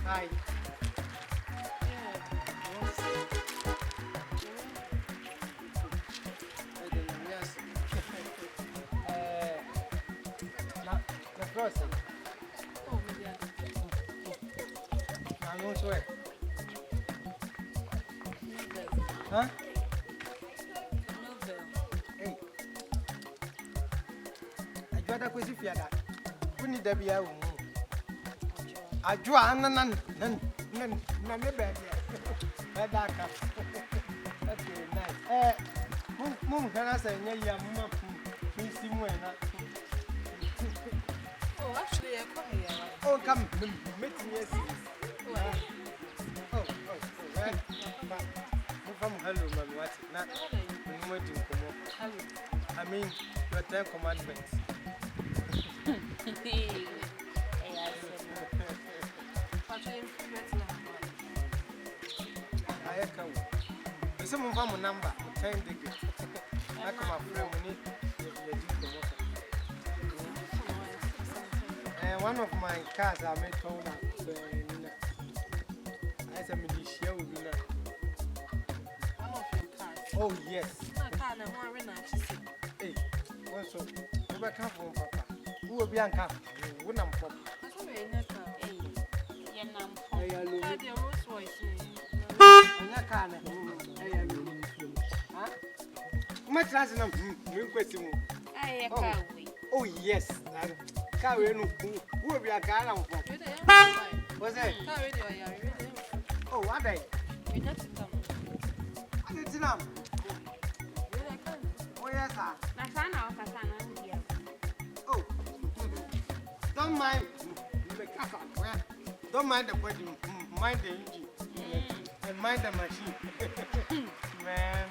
Hi. Huh? Hey. I got a question for that. We need to be out. I draw none. That's very nice. Mum, can I say, yeah, mum, please see more. Oh, actually, I come here. Oh, come, meet me. Oh, right. Hello, man. What's not? Hello. I mean, your 10 commandments. I echo. Someone from a number, 10 degrees. I come up from one of my cars I made told as a militia will be now. Oh, yes. Hey, also, never come from Papa. Who will be uncomfortable? Wouldn't I'm from. Much less than oh, yes. Carry no who will be a car. Was it? Oh, what day? I didn't know. Oh, yes, sir. Oh, don't mind. Don't mind the body, mind the engine, and mind the machine. Man,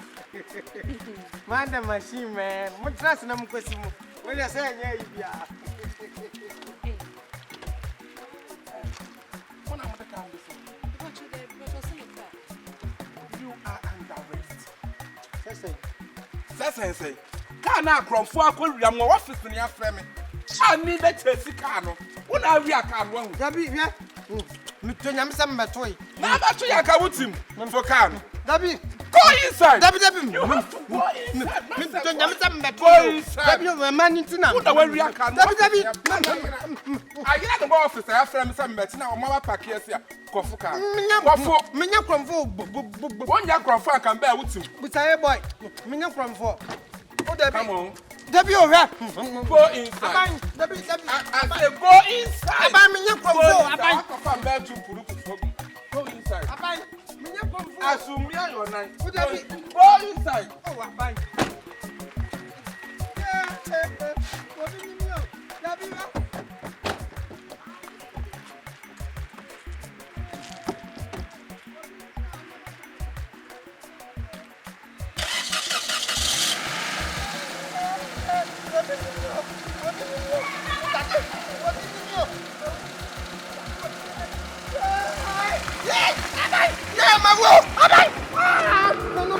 mind the machine, man. What trust in them question? When you say, yeah, you are. You are under arrest. Say, can I come for a courier office in your family? I need a chassis car. What are we a car? Dabi, yeah. Mutonyam some toy. Now that you are with him for car. Dabi, go inside. Dabi, Mutonyam some toy. Dabi, my man into now. Where we are car. Dabi, I get the office. I have friends some better now. Mama pack here. Kofuka. Minya from 4. 1 year from 4 can bear with him. But I boy. Minya from 4. Oh, Dabi. Come on. Dabi, oh, go inside. Dabi, I say go inside. Abang minya from 4. Go inside. Abang minya from 4. Assume your night. Go inside. Oh, abang. Yeah. Dabi.